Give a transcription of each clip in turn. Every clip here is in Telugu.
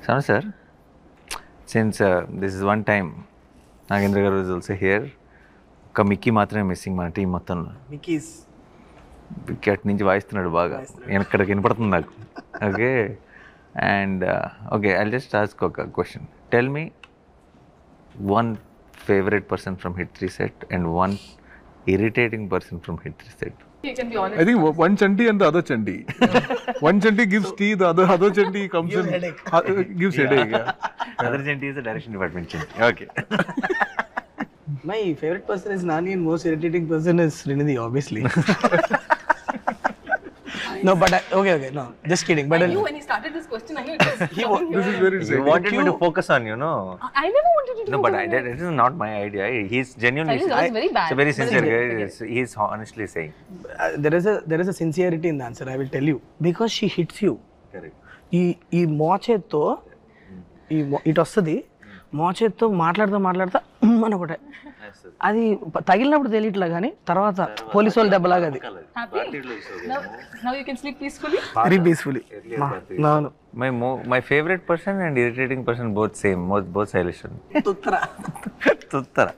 Sanu sir, since this is one time, Nagendra garu is also here. ఒక మిక్కీ మాత్రమే మిస్సింగ్ మన టీం మొత్తంలో. మిక్కీస్ వికెట్ నుంచి వాయిస్తున్నాడు బాగా, ఎక్కడికి వినపడుతుంది నాకు. Okay, and okay, I just ask ఒక question. Tell me one favourite person from hit 3 set and one irritating person from hit 3 set. You can be honest. I think one Chanti and the other Chanti. One Chanti gives tea, the other Chanti comes Gives in, headache. Gives headache. Yeah. Other Chanti is the direction department Chanti. Okay. My favorite person is Nani and most irritating person is Srinidhi, obviously. No, but okay, no, just kidding. But I knew when he started this question, I knew it was coming This is here. very You exciting. wanted me to focus on you, no? I never wanted to do No, but that. that is not my idea. He's genuinely. That was very bad. He's a very sincere Very guy. good. He's honestly saying. there is a sincerity in the answer. I will tell you because she hits you. Correct. ఈ మోచేత్తో ఇటు వస్తుంది, మోచేత్తో మాట్లాడుతా అని ఒకటే, అది తగిలినప్పుడు తెలియట్లే కానీ తర్వాత పోలీసు వాళ్ళు దెబ్బలాగా అది Happy? Now you can sleep peacefully? Very peacefully. అవును, My favorite person and irritating person both same. Both Sailesh. తుత్తర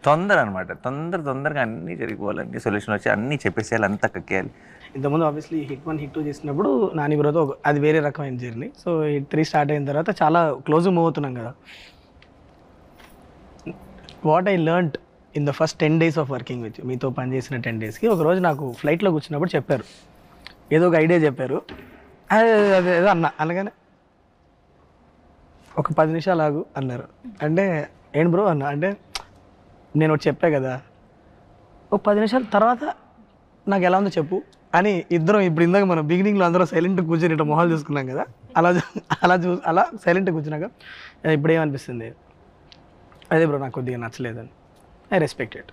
తొందర అనమాట. తొందరగా అన్నీ జరిగిపోవాలి, అన్ని సొల్యూషన్ వచ్చి అన్నీ చెప్పేసేయాలి, అంతా కక్కేయాలి. ఇంతకుముందు ఆబ్వియస్లీ హిట్ 1 హిట్ 2 చేసినప్పుడు నాని బ్రోతో అది వేరే రకమైన జర్నీ. సో హిట్ 3 స్టార్ట్ అయిన తర్వాత చాలా క్లోజ్ మూవ్ అవుతున్నాం కదా. What I learned in the first 10 days of working with మీతో పనిచేసిన 10 daysకి ఒకరోజు నాకు ఫ్లైట్లో కూర్చున్నప్పుడు చెప్పారు, ఏదో ఒక ఐడియా చెప్పారు. అదేదో అనగానే ఒక 10 నిమిషాలు ఆగు అన్నారు. అంటే ఏంటి బ్రో అన్న అంటే నేను ఒకటి చెప్పా కదా, ఒక 10 నిమిషాల తర్వాత నాకు ఎలా ఉందో చెప్పు అని ఇద్దరం, ఇప్పుడు ఇందాక మనం బిగినింగ్లో అందరం సైలెంట్గా కూర్చొని ఇట్లా మొహాలు చూసుకున్నాం కదా, అలా సైలెంట్గా కూర్చున్నాక ఇప్పుడు ఏమనిపిస్తుంది, అదే బ్రో నాకు కొద్దిగా నచ్చలేదని. I respect it.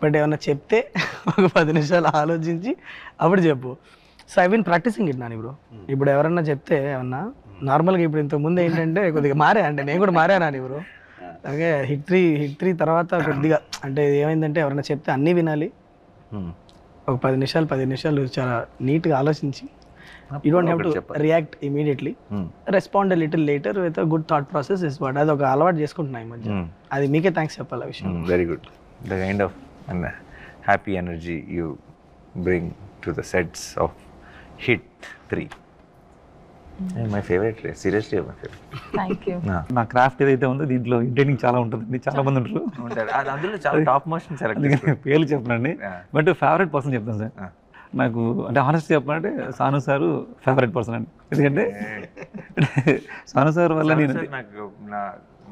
బట్ ఏమన్నా చెప్తే ఒక 10 నిమిషాలు ఆలోచించి అప్పుడు చెప్పు. So I been practising it Nani bro. ఇప్పుడు ఎవరన్నా చెప్తే ఏమన్నా నార్మల్గా ఇప్పుడు ఇంతకుముందు ఏంటంటే కొద్దిగా మారా, అంటే నేను కూడా మారా నాని బ్రో. అలాగే హిట్ 3 తర్వాత కొద్దిగా అంటే ఏమైందంటే ఎవరైనా చెప్తే అన్నీ వినాలి, ఒక 10 నిమిషాలు చాలా నీట్గా ఆలోచించి you don't have to react immediately, respond little later with a good thought process is what. అది ఒక అలవాటు చేసుకుంటున్నాయి ఈ మధ్య. అది మీకే థ్యాంక్స్ చెప్పాలి ఆ విషయం. Very good. The kind of happy energy you bring to the sets of Hit 3. My favorite, seriously my favorite. Thank you. నా క్రాఫ్ట్ ఏదైతే ఉందో దీంట్లో ఎంటర్టైనింగ్ చాలా ఉంటుందండి, చాలా మంది ఉంటారు. అందులో చాలా టాప్ మోషన్ సెలెక్ట్. పేర్లు చెప్పనండి, బట్ ఫేవరెట్ పర్సన్ చెప్తాను సార్. నాకు అంటే హానెస్ట్ చెప్పాలంటే సాను సారు ఫేవరెట్ పర్సన్ అండి. ఎందుకంటే సాను సార్ వల్ల నేను నాకు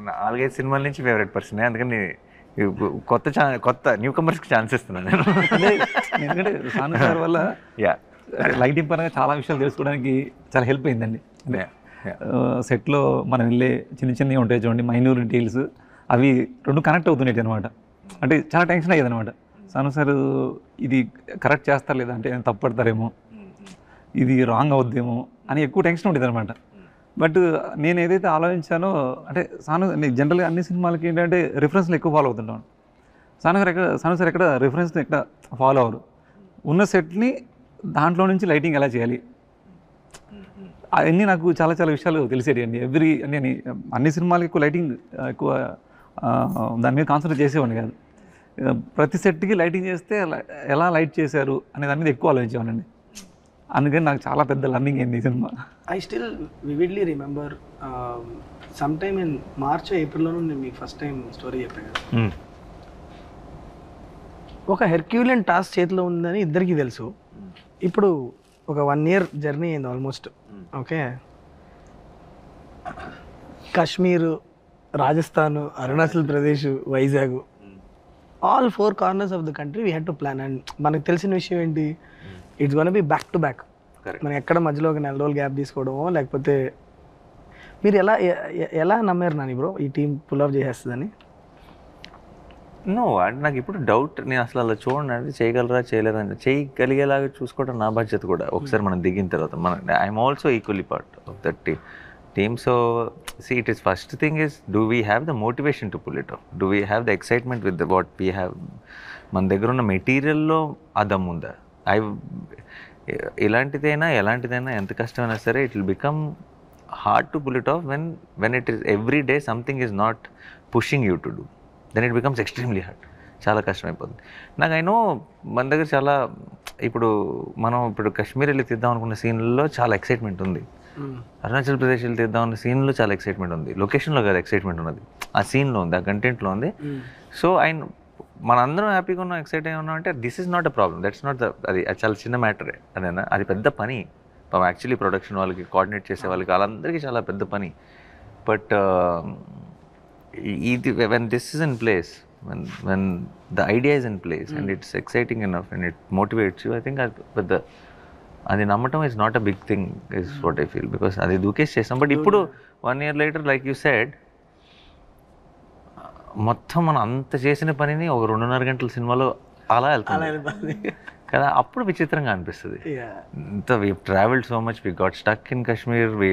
4-5 సినిమాల నుంచి ఫేవరెట్ పర్సన్. అందుకని కొత్త న్యూ కమర్స్కి ఛాన్స్ ఇస్తున్నాను నేను. ఎందుకంటే సాను సార్ వల్ల లైటింగ్ పరంగా చాలా విషయాలు తెలుసుకోవడానికి చాలా హెల్ప్ అయిందండి. సెట్లో మనం వెళ్ళే చిన్నవి ఉంటాయి చూడండి, మైన్యూర్ డీటెయిల్స్, అవి రెండు కనెక్ట్ అవుతున్నాయి అనమాట. అంటే చాలా టెన్షన్ అయ్యేది అనమాట, సాను సార్ ఇది కరెక్ట్ చేస్తారు లేదా, అంటే తప్పడతారేమో, ఇది రాంగ్ అవుద్దేమో అని ఎక్కువ టెన్షన్ ఉండేది అనమాట. బట్ నేను ఏదైతే ఆలోచించానో అంటే జనరల్గా అన్ని సినిమాలకి ఏంటంటే రిఫరెన్స్లు ఎక్కువ ఫాలో అవుతుంటాను. సాను సార్ ఎక్కడ రిఫరెన్స్ ఎక్కడ ఫాలో అవ్వరు. ఉన్న సెట్ని దాంట్లో నుంచి లైటింగ్ ఎలా చేయాలి అవన్నీ నాకు చాలా విషయాలు తెలిసేది అండి. అంటే అన్ని సినిమాలకి ఎక్కువ లైటింగ్ ఎక్కువ దాని మీద కాన్సన్ట్రేట్ చేసేవాడిని కాదు. ప్రతి సెట్కి లైటింగ్ చేస్తే ఎలా లైట్ చేశారు అనే దాని మీద ఎక్కువ ఆలోచించేవాడిని. అందుకని నాకు చాలా పెద్ద లర్నింగ్ అయింది ఈ సినిమా. I still vividly remember some time in March ఏప్రిల్లోనూ నేను మీకు ఫస్ట్ టైం స్టోరీ చెప్పాను కదా, ఒక హెర్క్యూలియన్ టాస్క్ చేతిలో ఉందని ఇద్దరికీ తెలుసు. ఇప్పుడు ఒక 1 year జర్నీ అయింది almost. Okay, Kashmir, Rajasthan, Arunachal Pradesh, Vizag, all 4 corners of the country we had to plan. And మనకు తెలిసిన విషయం ఏంటి, it's gonna be back to back. మనం ఎక్కడ మధ్యలో ఒక 4 రోజులు గ్యాప్ తీసుకోవడమో లేకపోతే మీరు ఎలా నమ్మారు నాని బ్రో ఈ టీం పుల్ ఆఫ్ చేసేస్తుందని? నో, అంటే నాకు ఇప్పుడు డౌట్, నేను అసలు అలా చూడండి, అంటే చేయగలరా చేయలేరా అంటే చేయగలిగేలాగా చూసుకోవడం నా బాధ్యత కూడా. ఒకసారి మనం దిగిన తర్వాత I'm also equally part of that team. So see, it is first thing is, do we have the motivation to pull it off? Do we have the excitement with what we have? మన దగ్గర ఉన్న మెటీరియల్లో అదమ్ ఉందా? ఎలాంటిదైనా ఎంత కష్టమైనా సరే it will become hard to pull it off when it is every day something is not pushing you to do. Then it becomes extremely hard. చాలా కష్టమైపోతుంది. నాకు ఐ నో మన దగ్గర చాలా మనం ఇప్పుడు కాశ్మీర్ వెళ్ళి తీద్దాం అనుకున్న సీన్లలో చాలా ఎక్సైట్మెంట్ ఉంది, అరుణాచల్ ప్రదేశ్ వెళ్ళి తీద్దాం అన్న సీన్లో చాలా ఎక్సైట్మెంట్ ఉంది, లొకేషన్లో కాదు ఎక్సైట్మెంట్ ఉన్నది, ఆ సీన్లో ఉంది, ఆ కంటెంట్లో ఉంది. సో మనందరం హ్యాపీగా ఉన్నాం, ఎక్సైట్ అయి ఉన్నాం అంటే this is not a problem, that's not అది చాలా చిన్న మ్యాటరే. అదేనా, అది పెద్ద పని యాక్చువల్లీ ప్రొడక్షన్ వాళ్ళకి, కోఆర్డినేట్ చేసే వాళ్ళకి, వాళ్ళందరికీ చాలా పెద్ద పని. బట్ ఇది when this is in place, when the idea is in place and it's exciting enough and it motivates you, I think అది నమ్మటం is not a big thing is what I feel, because అది దూకేసి చేస్తాం. బట్ ఇప్పుడు 1 year later like you said, మొత్తం మనం అంత చేసిన పనిని ఒక 2.5 గంటల సినిమాలో అలా వెళ్తుంది కదా, అప్పుడు విచిత్రంగా అనిపిస్తుంది. ఇంత we travelled so much, we got stuck in Kashmir, we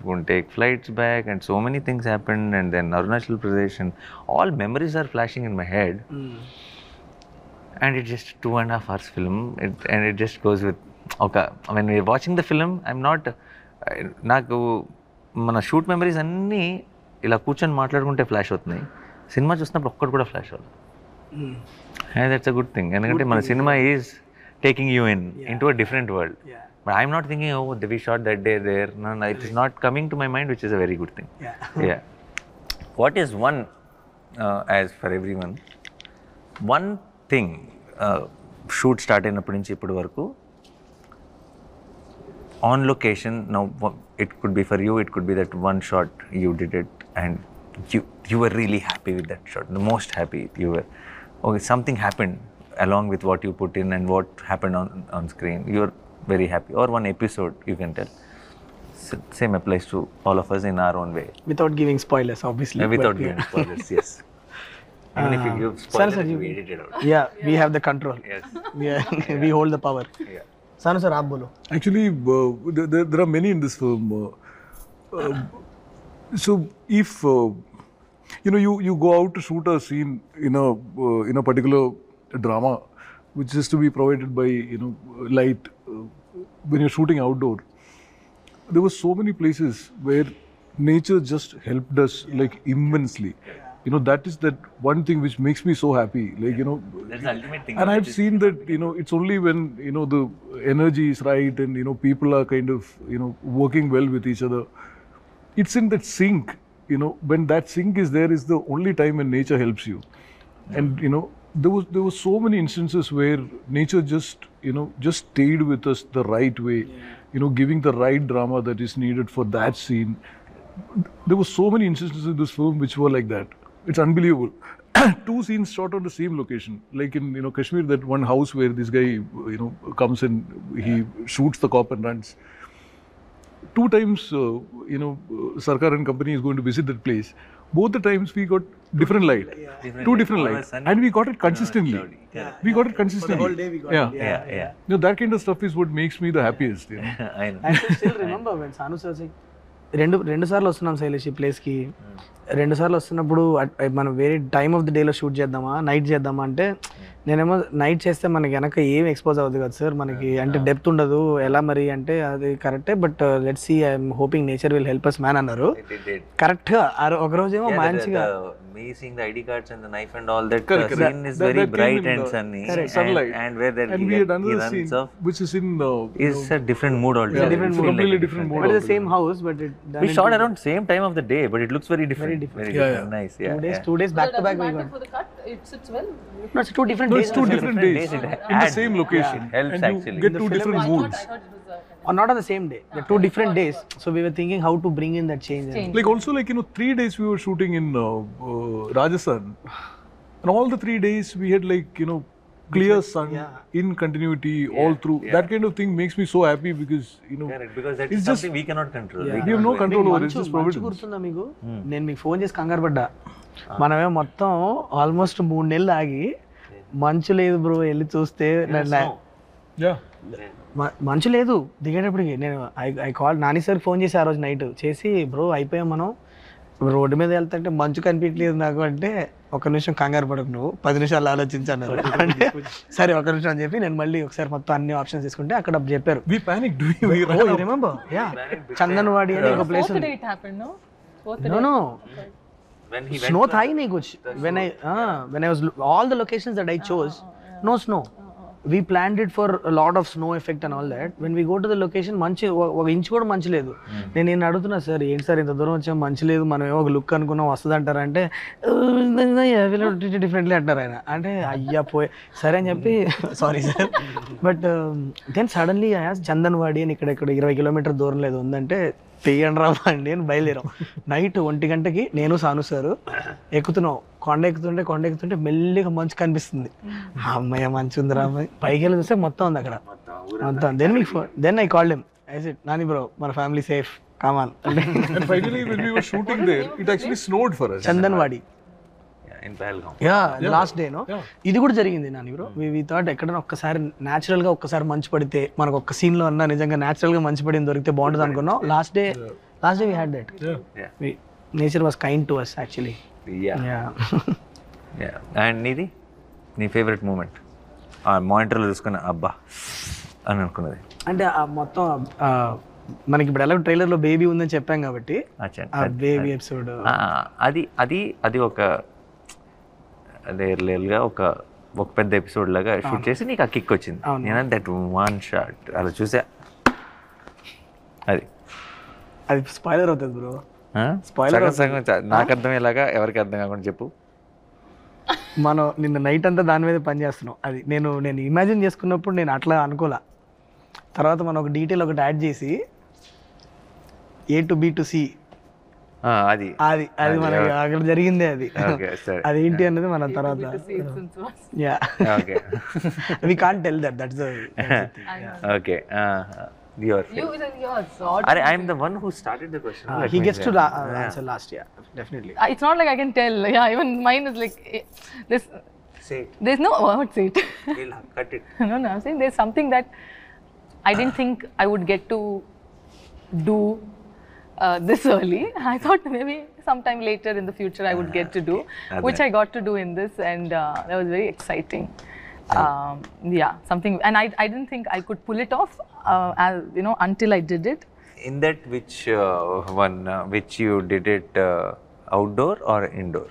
won't take flights back and so many things happened, and then Arunachal Pradesh and all memories are flashing in my head. And it just 2.5 hours film, and it just goes with when we're watching the film, I'm not, నాకు మన షూట్ మెమరీస్ అన్నీ ఇలా కూర్చొని మాట్లాడుకుంటే ఫ్లాష్ అవుతున్నాయి, సినిమా చూసినప్పుడు ఒక్కటి కూడా ఫ్లాష్ అవ్వదు. దట్స్ అ గుడ్ థింగ్, ఎందుకంటే మన cinema is taking you into a different world. But I'm not thinking, oh, we shot that day there. No, it is not coming to my mind, which is a very good thing. Yeah. What is one, as for everyone, one thing, shoot start అయినప్పటి నుంచి ఇప్పటి వరకు, on location, now it could be for you, it could be that one shot you did it and you were really happy with that shot, the most happy you were. Okay, something happened along with what you put in and what happened on screen, you're very happy, or one episode you can tell. Same applies to all of us in our own way, without giving spoilers obviously. Without giving spoilers. Yes, even if you give spoilers, you edit it out. Yeah, we have the control. Yes. We hold the power. Yeah. Sanu sir, aap bolo. Actually, there are many in this film. So if you go out to shoot a scene in a particular drama, which is to be provided by light, when you're shooting outdoor, there were so many places where nature just helped us like immensely. That is that one thing which makes me so happy, like That's the ultimate thing. and I've seen that it's only when the energy is right and people are kind of working well with each other, it's in that sync. When that sync is there is the only time when nature helps you. And there were so many instances where nature just stayed with us the right way, giving the right drama that is needed for that scene. There were so many instances in this film which were like that. It's unbelievable. 2 scenes shot on the same location, like in Kashmir, that one house where this guy comes and he shoots the cop and runs. 2 times Sarkar and company is going to visit that place. Both the times we got different light, 2 different lights, and we got it consistently. We got it consistently. The whole day we got it. Yeah. That kind of stuff is what makes me the happiest. I know. I can still remember when Sanu sir said, రెండు సార్లు వస్తున్నాం శైలేష్ ఈ ప్లేస్కి, 2 సార్లు వస్తున్నప్పుడు మనం వేరే టైమ్ ఆఫ్ ది డేలో షూట్ చేద్దామా, నైట్ చేద్దామా అంటే, నేనేమో నైట్ చేస్తే మనకి వెనక ఏం ఎక్స్పోజ్ అవ్వదు కదా సార్, మనకి అంటే డెప్త్ ఉండదు, ఎలా మరి అంటే అది కరెక్టే, but let's see, I'm hoping nature will help us man అన్నారు. కరెక్ట్గా ఒక రోజేమో మంచిగా me seeing the ID cards and the knife and all that scene is very bright and sunny, sunlight, and where that and we had another scene which is in is a different mood altogether. completely different mood. But it's the same house, but it We shot around same time of the day, but it looks very different. Very different. Nice. Yeah. 2 days back to back we got. For the cut, it sits well. No, it's 2 different No, days. it's 2 different days It in the adds. same location, It helps and you actually. get 2 different moods. I thought it was Or not on the same day. They're 2 different days. So we were thinking how to bring in that change. Like also, like 3 days we were shooting in Rajasthan, and all the 3 days we had like clear sun in continuity all through. That kind of thing makes me so happy because Correct, because that it's is just something we cannot control. we have no control over it. It's just మంచు providence. గుర్తుందా మీకు? నేను మీకు ఫోన్ చేసి కంగారు పడ్డా. మనమే మొత్తం ఆల్మోస్ట్ 3 నెలలు ఆగి, మంచు లేదు బ్రో వెళ్ళి చూస్తే, Yeah. మంచు లేదు దిగేటప్పటికి. నేను I call Nani sir phone చేసి ఆ రోజు నైట్ చేసి, బ్రో అయిపోయాం మనం, రోడ్డు మీద వెళ్తుంటే మంచు కనిపించలేదు నాకు అంటే, ఒక నిమిషం కంగారు పడకు నువ్వు 10 నిమిషాలు ఆలోచించాను అంటే సరే ఒక నిమిషం అని చెప్పి నేను మళ్ళీ ఒకసారి మొత్తం అన్ని ఆప్షన్స్ తీసుకుంటే అక్కడ చెప్పారు We panicked. We remember ya Chandanwadi అని ఒక place Fourth day it happened, no? Fourth day. No When he snow thai nahi kuch when I was all the locations that I chose no snow we planned it for a lot of snow effect and all that when we go to the location మంచి ఒక ఇంచ్ కూడా మంచి లేదు నేను అడుగుతున్నా సార్ ఏంటి సార్ ఇంత దూరం వచ్చాం మంచి లేదు మనం ఏమో ఒక లుక్ అనుకున్నాం వస్తుంది అంటారంటే డిఫరెంట్లీ అంటారు ఆయన అంటే అయ్యా పోయి సరే అని చెప్పి sorry sir but then suddenly Chandanwadi అని ఇక్కడ 20 కిలోమీటర్ దూరం లేదు ఉందంటే తీయండి రామండి అని బయలుదేరాం నైట్ 1 గంటకి నేను సాను సారు ఎక్కుతున్నాం కొండ ఎక్కుతుంటే మెల్లిగా మంచు కనిపిస్తుంది అమ్మయ్య మంచు ఉందిరా అమ్మాయి పైకి వెళ్ళి చూస్తే మొత్తం ఉంది అక్కడ మొత్తం then I called him I said Nani bro మన family safe come on And finally, when we were shooting there, it actually snowed for us. Chandanwari in Pahalgam. Yeah last day no ఇది కూడా జరిగింది నాని బ్రో వి థాట్ ఎక్కడైనా ఒక్కసారి న్యాచురల్ గా ఒక్కసారి మంచు పడితే మనకు ఒక్క సీన్ లో అన్నా నిజంగా న్యాచురల్ గా మంచు పడింది దొరికితే బాగుంటుంది అనుకున్నాం last day we had that nature was kind to us actually Yeah. And నీది నీ ఫేవరెట్ మూమెంట్ ఆ మానిటర్లో చూసుకున్న అబ్బా అని అనుకున్నది అంటే ఆ మొత్తం మనకి ఇప్పుడు ఎలా ట్రైలర్ లో బేబీ ఉందని చెప్పాం కాబట్టి ఆ బేబీ ఎపిసోడ్ అది ఒక గా ఒక పెద్ద ఎపిసోడ్ లాగా షూట్ చేసి నీకు ఆ కిక్ వచ్చింది నేను దట్ వన్ షాట్ అలా చూసా అది స్పాయిలర్ అవుతుంది బ్రో సగం నాకు అర్థమయ్యేలాగా ఎవరికి అర్థం కాకుండా చెప్పు. మనం నిన్న నైట్ అంతా దాని మీద పని చేస్తున్నాం. అది నేను ఇమాజిన్ చేసుకున్నప్పుడు నేను అట్లా అనుకోలే. తర్వాత మనం ఒక డీటెయిల్ ఒకటి యాడ్ చేసి A to B to C అది మనకి అక్కడ జరిగిందే. అది ఏంటి అన్నది మన తర్వాత we can't tell that's okay. Yours. I am the one who started the question. He gets to answer last. Yeah, definitely. It's not like I can tell. Yeah, even mine is like this. Say it. There's no what say it. We'll cut it. No, I'm saying there's something that I didn't think I would get to do this early. I thought maybe sometime later in the future I would get to do, which I got to do in this, and that was very exciting. Yeah, something, and I didn't think I could pull it off, until I did it. In that, which you did it outdoor or indoor?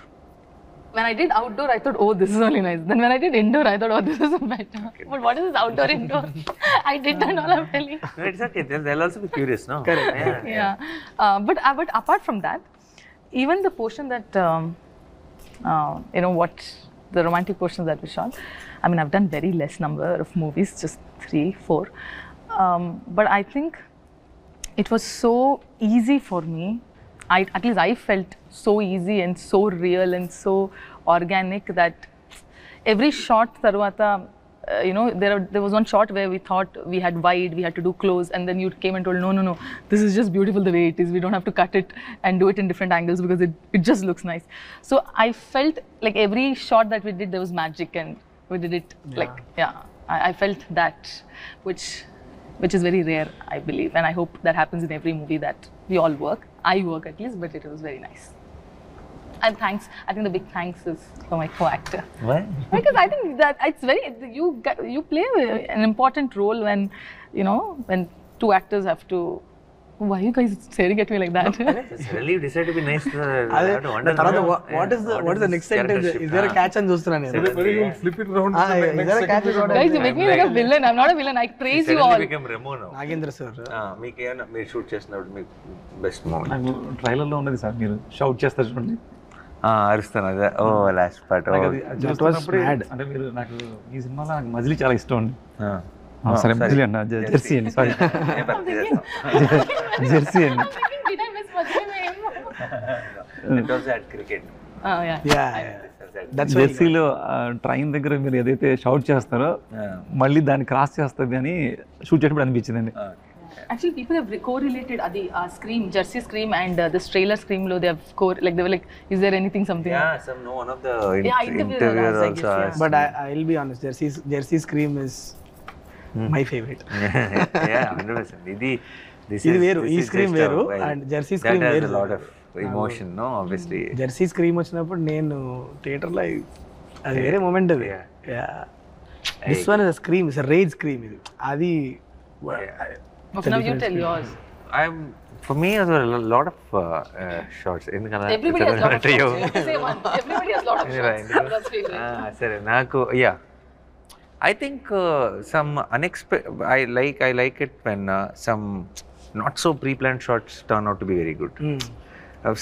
When I did outdoor, I thought, oh, this is really nice. Then when I did indoor, I thought, oh, this is better. Okay. But what is this outdoor indoor? I did that all, I'm telling. No, it's okay. They'll also be curious, no? Correct. Yeah. But apart from that, even the portion that, what the romantic portions that we shot, I mean, I've done very less number of movies, just 3, 4. But I think it was so easy for me. At least I felt so easy and so real and so organic that every shot, Tarvata, there was one shot where we thought we had wide, we had to do close, and then you came and told, no, this is just beautiful the way it is. We don't have to cut it and do it in different angles because it just looks nice. So I felt like every shot that we did, there was magic, and we did it I felt that, which is very rare, I believe, and I hope that happens in every movie that we all work. I work at least, but it was very nice. And thanks, I think the big thanks is for my co-actor. Why? Because I think that it's very, you play an important role when, when two actors have to. Why are you guys staring at me like that? Suddenly you decide to be nice. What is the next sentence? Is there a catch and Justra? Whether you flip it around. Is there a catch? Guys, you make me like a villain. I'm not a villain. I praise you all. You became Remo now. Nagendra sir. మీరు షూట్ చేసినప్పుడు మీకు బెస్ట్ మూమెంట్. నాకు ట్రైలర్లో ఉన్నది సార్, మీరు షౌట్ చేస్తారు చూడండి, అరుస్తాను అదే. ఓ లాస్ట్ పార్ట్ అంటే మీరు నాకు ఈ సినిమాలో నాకు మజిలీ చాలా ఇష్టం అండి. సరే మజిలీ అన్న, జెర్సీ అండి, సారీ జెర్సీ అండి. Did I miss Majli name? It was at cricket. జెర్సీలో ట్రైన్ దగ్గర మీరు ఏదైతే షౌట్ చేస్తారో మళ్ళీ దాన్ని క్రాస్ చేస్తుంది అని షూట్ చేసినప్పుడు అనిపించిందండి. Actually, people have correlated the scream, Jersey scream, and this trailer scream. They have they were like, is there anything something? Yeah, one of the interviewers also asked. But I'll be honest, Jersey scream is my favorite. Yeah, 100%. This is veru, scream veru, and Jersey scream veru. A lot of emotion no obviously. Jersey scream వచ్చినప్పుడు నేను థియేటర్లో అది వేరే మూమెంట్ అది. This one is scream, is rage scream ఇది. అది Okay, now you tell yours. For me, there were a lot of shots. Everybody has lot of shots. Say one. Everybody has lot of shots. That's favorite. Sir, naku, yeah. I think some unexpected. I like it when some not so pre-planned shots turn out to be very good.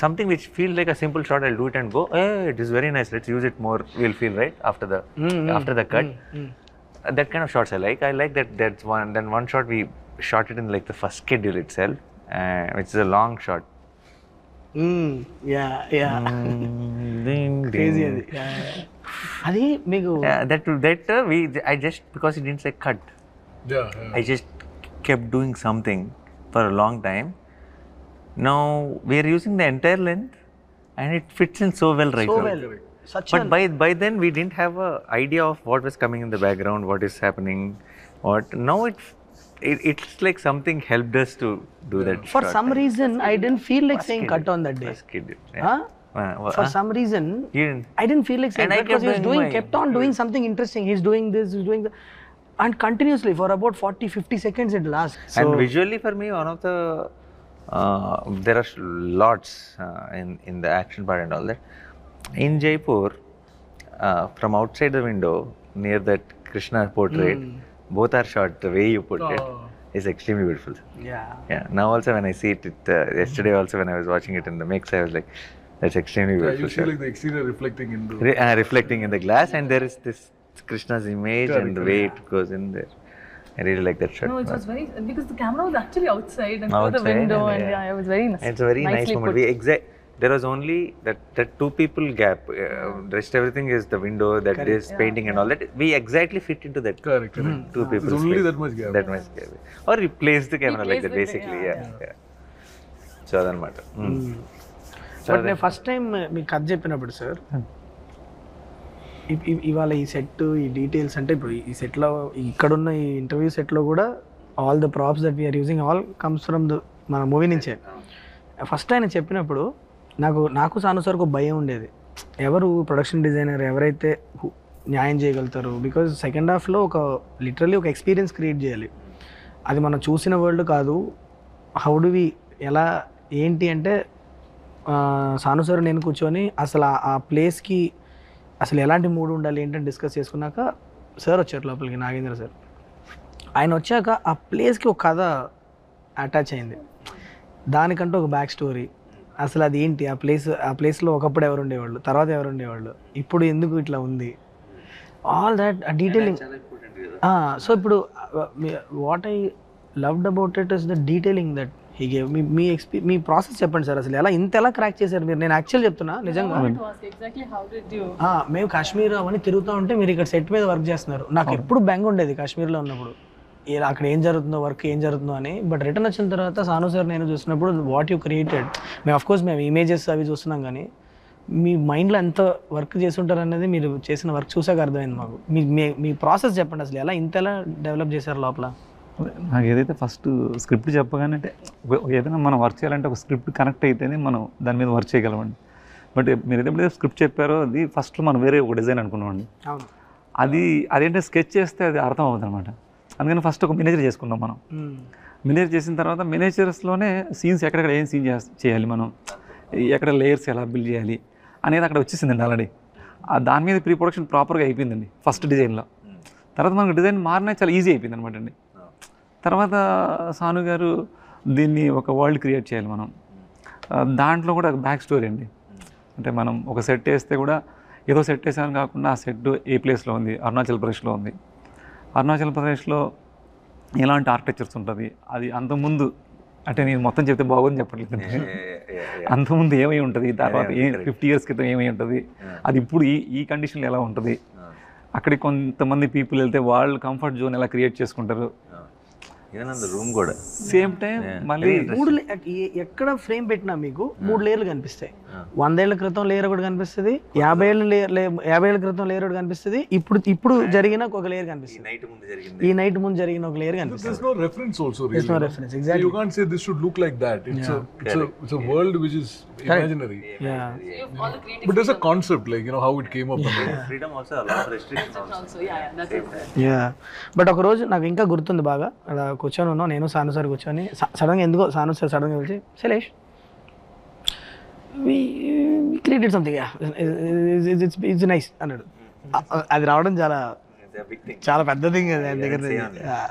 Something which feels like a simple shot, I'll do it and go, hey, it is very nice. Let's use it more. We'll feel right after the cut. That kind of shots I like. I like that. That's one. Then one shot we shot it in like the first schedule itself, which is a long shot. Crazy అది. అది మీకు I just, because it didn't say cut, I just kept doing something for a long time. Now we are using the entire length and it fits in so well right now. But by then we didn't have a idea of what was coming in the background, what is happening, what. Now it's like something helped us to do that. For some reason I didn't feel like saying cut on that day. For some reason I didn't feel like saying cut because he was kept on doing something interesting. He's doing this, he's doing that, and continuously for about 40-50 seconds it lasts. And visually for me, one of the there are lots in the action part and all that. In Jaipur, from outside the window near that Krishna portrait, both are shot the way you put it is extremely beautiful. Yeah. Now also when I see it, yesterday also when I was watching it in the mix, I was like, that's extremely beautiful. You see like the exterior reflecting in the reflecting in the glass, and there is this Krishna's image and the way it goes in there. I really like that shot. No, it was very, because the camera was actually outside and through the window, and yeah, it was very nice. It's a very nice moment. There was only that two people gap. Rest everything is the window, that is painting and all that. We exactly fit into that. Correct. Two people. There's only that much gap. That much gap. Or replace the camera like that basically. Yeah. So that matter. But నేను ఫస్ట్ టైం మీకు కథ చెప్పినప్పుడు సార్, ఇవాళ ఈ సెట్, ఈ డీటెయిల్స్ అంటే ఇప్పుడు ఈ సెట్లో, ఇక్కడున్న ఈ ఇంటర్వ్యూ సెట్లో కూడా all the props that we're using all comes from మన మూవీ నుంచే. ఫస్ట్ ఆయన చెప్పినప్పుడు నాకు సాను సార్కు భయం ఉండేది, ఎవరు ప్రొడక్షన్ డిజైనర్ ఎవరైతే న్యాయం చేయగలుగుతారు. బికాజ్ సెకండ్ హాఫ్లో లిటరల్లీ ఒక ఎక్స్పీరియన్స్ క్రియేట్ చేయాలి. అది మనం చూసిన వరల్డ్ కాదు. హౌ డు వి, ఎలా ఏంటి అంటే సాను సార్ నేను కూర్చొని అసలు ఆ ప్లేస్కి అసలు ఎలాంటి మూడ్ ఉండాలి ఏంటని డిస్కస్ చేసుకున్నాక సార్ వచ్చారు లోపలికి, నాగేంద్ర సార్. ఆయన వచ్చాక ఆ ప్లేస్కి ఒక కథ అటాచ్ అయింది, దానికంటూ ఒక బ్యాక్ స్టోరీ. అసలు అది ఏంటి, ఆ ప్లేస్లో ఒకప్పుడు ఎవరు ఉండేవాళ్ళు, తర్వాత ఎవరు ఉండేవాళ్ళు, ఇప్పుడు ఎందుకు ఇట్లా ఉంది, ఆల్ దాట్ డీటెయిలింగ్. సో ఇప్పుడు what I loved about it is the detailing that he gave. Me process చెప్పండి సార్, అసలు ఇంత క్రాక్ చేశారు మీరు. నేను యాక్చువల్ చెప్తున్నా నిజంగా, మేము కాశ్మీర్ అవన్నీ తిరుగుతూ ఉంటే మీరు ఇక్కడ సెట్ మీద వర్క్ చేస్తున్నారు. నాకు ఎప్పుడు బెంగ ఉండేది కాశ్మీర్లో ఉన్నప్పుడు, అక్కడ ఏం జరుగుతుందో, వర్క్ ఏం జరుగుతుందో అని. బట్ రిటర్న్ వచ్చిన తర్వాత సాను సార్ నేను చూసినప్పుడు వాట్ యూ క్రియేటెడ్, మేము అఫ్కోర్స్ మేము ఇమేజెస్ అవి చూస్తున్నాం, కానీ మీ మైండ్లో ఎంత వర్క్ చేసి ఉంటారు అనేది మీరు చేసిన వర్క్ చూసాక అర్థమైంది మాకు. మీ ప్రాసెస్ చెప్పండి, అసలు ఎలా డెవలప్ చేశారు లోపల. నాకు ఏదైతే ఫస్ట్ స్క్రిప్ట్ చెప్పగానే, అంటే ఏదైనా మనం వర్క్ చేయాలంటే ఒక స్క్రిప్ట్ కనెక్ట్ అయితేనే మనం దాని మీద వర్క్ చేయగలమండి. బట్ మీరు ఎప్పుడైతే స్క్రిప్ట్ చెప్పారో అది ఫస్ట్ మనం వేరే ఒక డిజైన్ అనుకున్నామండి. అదేంటే స్కెచ్ చేస్తే అది అర్థం అవుతుంది అనమాట. అందుకని ఫస్ట్ ఒక మినేచర్ చేసుకున్నాం మనం. మినేచర్ చేసిన తర్వాత మినేచర్స్లోనే సీన్స్ ఎక్కడెక్కడ ఏం సీన్ చేయాలి, మనం ఎక్కడ లేయర్స్ ఎలా బిల్డ్ చేయాలి అనేది అక్కడ వచ్చేసిందండి ఆల్రెడీ. దాని మీద ప్రీ ప్రొడక్షన్ ప్రాపర్గా అయిపోయిందండి ఫస్ట్ డిజైన్లో. తర్వాత మనకు డిజైన్ మారినా చాలా ఈజీ అయిపోయింది అనమాట అండి. తర్వాత సాను గారు దీన్ని ఒక వరల్డ్ క్రియేట్ చేయాలి మనం, దాంట్లో కూడా బ్యాక్ స్టోరీ అండి. అంటే మనం ఒక సెట్ వేస్తే కూడా ఏదో సెట్ వేసామని కాకుండా ఆ సెట్ ఏ ప్లేస్లో ఉంది, అరుణాచల్ ప్రదేశ్లో ఉంది. అరుణాచల్ ప్రదేశ్లో ఎలాంటి ఆర్కిటెక్చర్స్ ఉంటుంది, అది అంతకుముందు, అంటే నేను మొత్తం చెప్తే బాగుంది చెప్పట్లేదు, అంతకుముందు ఏమై ఉంటుంది, తర్వాత 50 years క్రితం ఏమై ఉంటుంది, అది ఇప్పుడు ఈ కండిషన్లో ఎలా ఉంటుంది, అక్కడికి కొంతమంది పీపుల్ వెళ్తే వాళ్ళు కంఫర్ట్ జోన్ ఎలా క్రియేట్ చేసుకుంటారు. సేమ్ టైం మళ్ళీ ఎక్కడ ఫ్రేమ్ పెట్టినా మీకు 3 లేయర్లు కనిపిస్తాయి. 100 ఏళ్ల క్రితం లేయర్ ఒకటి కనిపిస్తుంది, 50 ఏళ్ల క్రితం లేయర్ ఒకటి కనిపిస్తుంది, ఇప్పుడు జరిగిన ఒక లేయర్ కనిపిస్తుంది, ఈ నైట్ ముందు జరిగిన ఒక లేయర్ కనిపిస్తుంది. There's no reference also really. There's no reference, exactly. You can't say this should look like that. It's a world which is imaginary. Yeah. But there's a concept, like, you know, how it came up. Freedom also అలా restriction Also, yeah, that's it. Ya but ఒక రోజు నాకు ఇంకా గుర్తుంది బాగా, అలా కూర్చొని ఉన్నాను నేను సాను సార్ కూర్చొని, సడన్గా ఎందుకో సాను సార్ సడన్గా పిలిచి Shailesh created something it's nice అన్నాడు. అది రావడం చాలా పెద్ద థింగ్ అది ఆయన దగ్గర.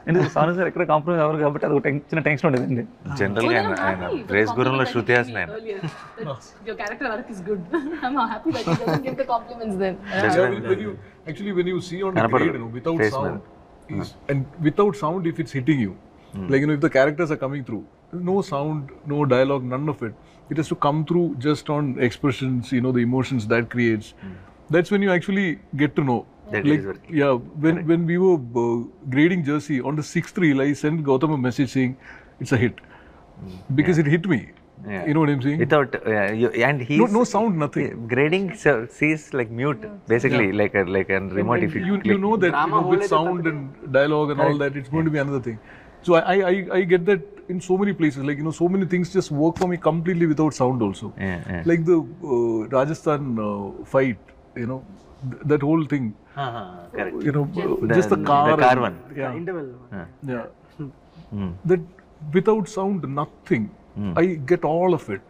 ఎందుకంటే సాను సార్ ఎక్కడ కాంప్రమైజ్ అవ్వరు కాబట్టి అది ఒక చిన్న టెన్షన్ ఉండేదండి. జనరల్గా ఆయన రేస్ గురంలో శృతి హాసన్ ఆయన. Your character arc is good. I'm happy that you doesn't give the compliments then. When you see on the grade, you know, without sound, and without sound, if it's hitting you, like, you know, if the characters are coming through, no sound, no dialogue, none of it. It has to come through just on expressions, you know, the emotions that creates. That's when you actually get to know. Like, yeah, when we were grading Jersey, on the 6th reel, I sent Gautam a message saying it's a hit because it hit me. Yeah. You know what I'm saying? Without and he No sound, nothing. grading sees like mute basically, like a remote. If You know that, you know, with sound and dialogue and all that, it's going to be another thing. So I get that in so many places. Like, you know, so many things just work for me completely without sound also. Yeah. Like the Rajasthan fight, you know, that whole thing. Correct. You know, just the car. The car one. Yeah. Interval Yeah. That without sound, nothing. I get all of it.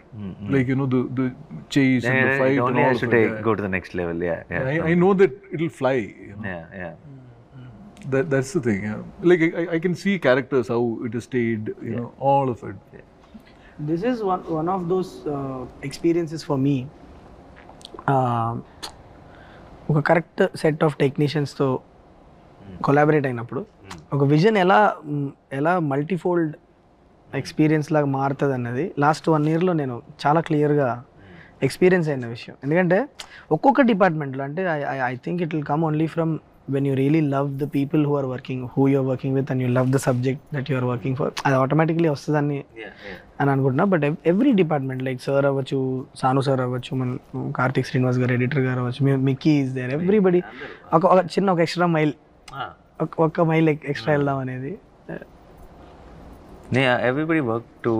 Like, you know, the chase and the fight It and only all has of to it. go to the next level. Yeah. I know that it'll fly. You know? Yeah. That's the thing. Yeah. Like, I can see characters, how it is stayed. You know, all of it. This is one of those experiences for me. ఒక కరెక్ట్ సెట్ ఆఫ్ టెక్నీషియన్స్తో కొలాబరేట్ అయినప్పుడు ఒక విజన్ ఎలా మల్టీఫోల్డ్ ఎక్స్పీరియన్స్ లాగా మారుతుంది అన్నది లాస్ట్ 1 yearలో నేను చాలా క్లియర్గా ఎక్స్పీరియన్స్ అయిన విషయం. ఎందుకంటే ఒక్కొక్క డిపార్ట్మెంట్లో అంటే I think it will come only from when you really love the people who are working with and you love the subject that you are working for, అది ఆటోమేటిక్లీ వస్తుందని అని అనుకుంటున్నా. But every department like sir అవ్వచ్చు, సాను సార్ అవ్వచ్చు, మన కార్తిక్ శ్రీనివాస్ గారు ఎడిటర్ గారు అవ్వచ్చు, మిక్కీ ఈజ్ దేర్, ఎవ్రీబడి ఒక చిన్న ఒక ఎక్స్ట్రా మైల్, ఒక్క మైల్ ఎక్స్ట్రా వెళ్దాం అనేది. ఎవ్రీబడి వర్క్ టు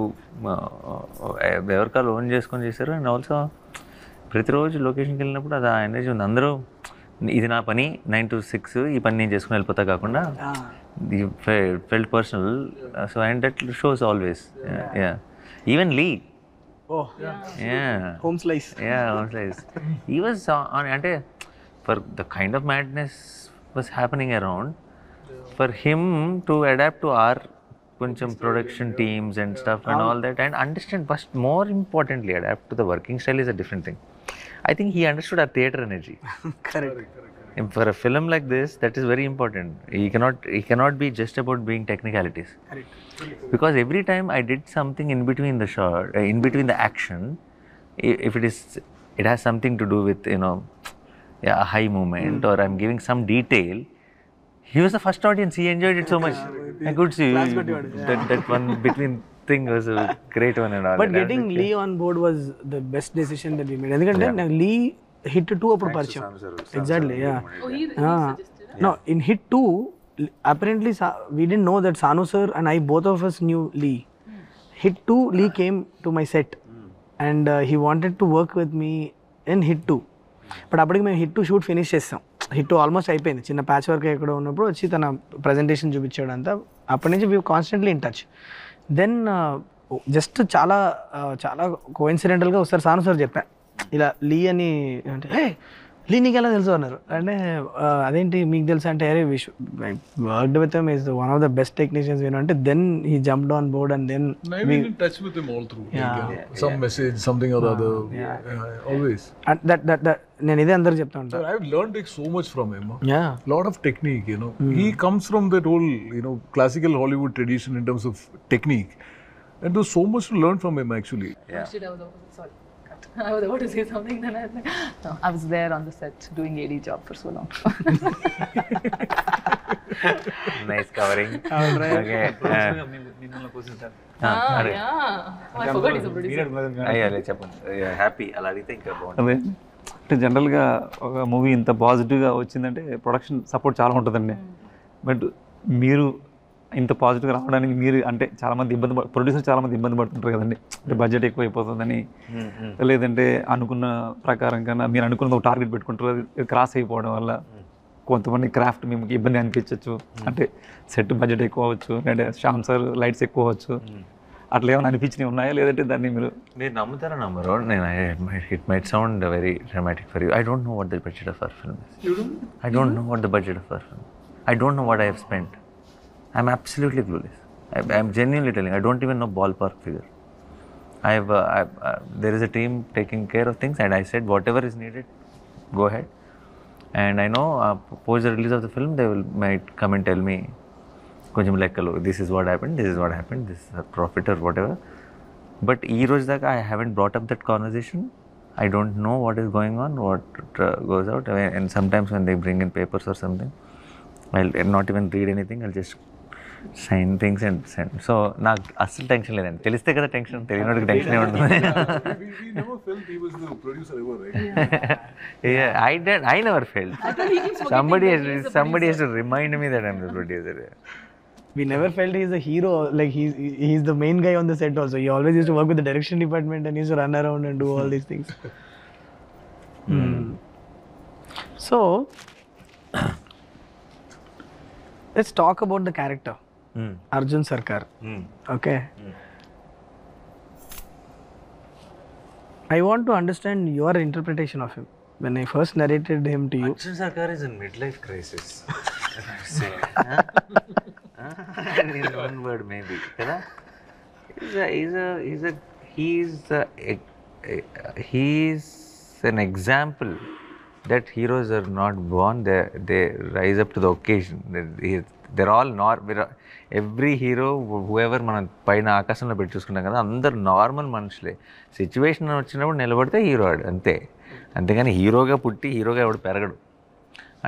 ఎవరికాలు ఓన్ చేసుకొని చేశారు. అండ్ ఆల్సో ప్రతిరోజు లొకేషన్కి వెళ్ళినప్పుడు అది ఆ ఎనర్జీ ఉంది. అందరూ ఇది నా పని 9 to 6 ఈ పని నేను చేసుకుని వెళ్ళిపోతా కాకుండా felt personal. So and that shows always. Even Lee home slice he was on అంటే for the kind of madness was happening around, for him to adapt to our కొంచెం production teams and stuff and all that, and understand first, more importantly, adapt to the working style is a different thing. I think he understood our theatre energy. Correct. And for a film like this, that is very important. He cannot be just about being technicalities. Because every time I did something in between the shot, in between the action, if it has something to do with, you know, a high moment, or I'm giving some detail, he was the first audience. He enjoyed it so much. I could see that one between thing was a great one and all. But getting Lee on board was the best decision that we made. ఎందుకంటే నాకు లీ హిట్ 2 అప్పుడు పరిచయం. Exactly. No, in hit 2 apparently we didn't know that Sanu sir and I, both of us knew Lee. Hit 2 Lee came to my set and he wanted to work with me in hit 2. But అప్పటికి మేము హిట్ 2 షూట్ ఫినిష్ చేస్తాం. హిట్ 2 ఆల్మోస్ట్ అయిపోయింది. చిన్న ప్యాచ్ వర్క్ ఎక్కడ ఉన్నప్పుడు వచ్చి తన ప్రజెంటేషన్ చూపించాడు అంతా. అప్పటి నుంచి we constantly in touch. Then just చాలా కోఇన్సిడెంటల్గా ఒకసారి సాను సార్ చెప్పాను ఇలా లీ అని, అంటే హే లీ నీకు ఎలా తెలుసు అన్నారు. అంటే అదేంటి మీకు తెలుసు అంటే అరే worked with him is one of the best technicians అంటే then he jumped on board and then I've been in touch with him all through. Some message, something or other. Always. that నేను ఇదే అందరికి చెప్తా ఉంటాను. So I've learned like so much from him. Yeah. Lot of technique, you know. He comes from that whole, you know, classical Hollywood tradition in terms of technique. And there's so much to learn from him actually. Sorry. I was about to say something, then I was like, no, I was there on the set doing AD job for so long. Nice covering. All right. Okay. మిమ్మల్ని కోసం sir I forgot he's a producer. అయ్యాలి చెప్పండి, హ్యాపీ అలా అడిగితే ఇంకా బాగుంటుంది. అదే అంటే జనరల్గా ఒక మూవీ ఇంత పాజిటివ్గా వచ్చిందంటే ప్రొడక్షన్ సపోర్ట్ చాలా ఉంటుందండి. బట్ మీరు ఇంత పాజిటివ్గా రావడానికి మీరు అంటే చాలామంది ప్రొడ్యూసర్ చాలామంది ఇబ్బంది పడుతుంటారు కదండి, అంటే బడ్జెట్ ఎక్కువ అయిపోతుందని, లేదంటే అనుకున్న ప్రకారం కన్నా మీరు అనుకున్న ఒక టార్గెట్ పెట్టుకుంటారు, అది క్రాస్ అయిపోవడం వల్ల కొంతమంది క్రాఫ్ట్ మీకు ఇబ్బంది అనిపించవచ్చు, అంటే సెట్ బడ్జెట్ ఎక్కువ అవ్వచ్చు, లేదంటే శ్యామ్ సార్ లైట్స్ ఎక్కువ అవ్వచ్చు, అట్లా ఏమైనా అనిపించినవి ఉన్నాయా, లేదంటే దాన్ని మీరు నమ్ముతారా నమ్మరు? నేను it might sound very dramatic for you. I don't know what the budget of our film is. I don't know what the budget of our film. I don't know what I have spent. I'm absolutely clueless. I'm genuinely telling. I don't even know ballpark figure. There is a team taking care of things, and I said whatever is needed, go ahead. And I know post the release of the film, they might come and tell me, konjam lekkalo, this is what happened, this is what happened, this is a profit or whatever. But ee roj daka I haven't brought up that conversation. I don't know what is going on, what goes out. And sometimes when they bring in papers or something, I'll not even read anything. I'll just sign things and send. So నాకు అస్సలు టెన్షన్ లేదండి. తెలిస్తే కదా టెన్షన్, తెలియనోడికి టెన్షన్ ఉంటుంది. We never felt he was the producer ever, right? Yeah, I never felt. Somebody has to remind me that I'm the producer. We never felt he's a hero, like he's the main guy on the set also. He always used to work with the direction department and used to run around and do all these things. So let's talk about the character, Arjun Sarkar. Okay. I want to understand your interpretation of him. When I first narrated him to you, Arjun Sarkar is in midlife crisis. In one word maybe. He's an example that heroes are not born, they rise up to the occasion. They're all every hero, whoever మనం పైన ఆకాశంలో పెట్టి చూసుకుంటాం కదా, అందరు నార్మల్ మనుషులే. సిచ్యువేషన్ వచ్చినప్పుడు నిలబడితే హీరో ఆడు అంతే. అంతేగాని హీరోగా పుట్టి హీరోగా ఎవడు పెరగడు.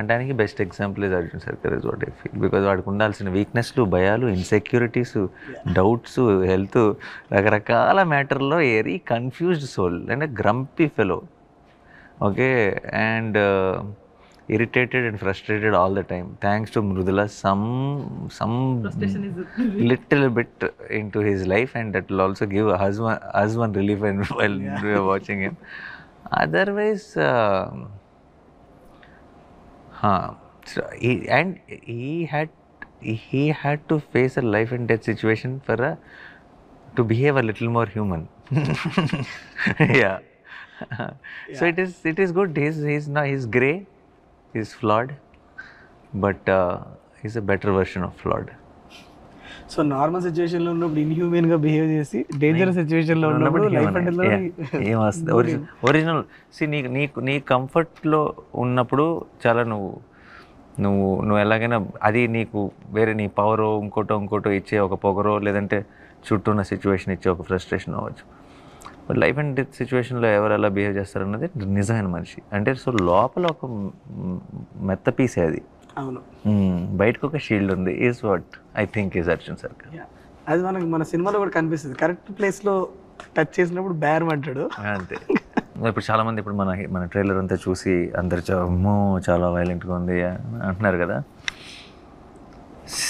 అంటానికి best example is Arjun Sarkar is what I feel. Because వాడికి ఉండాల్సిన వీక్నెస్లు, భయాలు, ఇన్సెక్యూరిటీస్, డౌట్స్, హెల్త్, రకరకాల మ్యాటర్లో very confused soul and grumpy fellow. Okay, and irritated and frustrated all the time. Thanks to Mrudula, some little bit into his life, and that will also give us one relief while we are watching him. Otherwise, so he had to face a life and death situation to behave a little more human. Yeah. So it is good. He's grey, he's flawed, but he's a better version of flawed. So normal situation లో ఉన్నప్పుడు ఇన్హ్యూమన్ గా బిహేవ్ చేసి డేంజరస్ సిచ్యువేషన్ లో ఉన్నప్పుడు లైఫ్ అండ్ ఏమొస్తుంది ఒరిజినల్. నీ కంఫర్ట్లో ఉన్నప్పుడు చాలా నువ్వు ఎలాగైనా అది నీకు వేరే నీ పవరో ఇంకోటో ఇచ్చే ఒక పొగరో, లేదంటే చుట్టూ ఉన్న సిచ్యువేషన్ ఇచ్చే ఒక ఫ్రస్ట్రేషన్ అవ్వచ్చు. బట్ లైఫ్ అండ్ డెత్ సిచ్యువేషన్లో ఎవరు ఎలా బిహేవ్ చేస్తారన్నది నిజమైన మనిషి అంటే. సో లోపల ఒక మెత్త పీసే అది. అవును, బయటకు ఒక షీల్డ్ ఉంది. Is what I think is Arjun సర్కార్. అది మన సినిమాలో కూడా కనిపిస్తుంది. కరెక్ట్ ప్లేస్లో టచ్ చేసినప్పుడు బేరం అంటాడు అంతే. ఇప్పుడు చాలామంది ఇప్పుడు మన ట్రైలర్ అంతా చూసి అందరు చాలా వైలెంట్గా ఉంది అంటున్నారు కదా.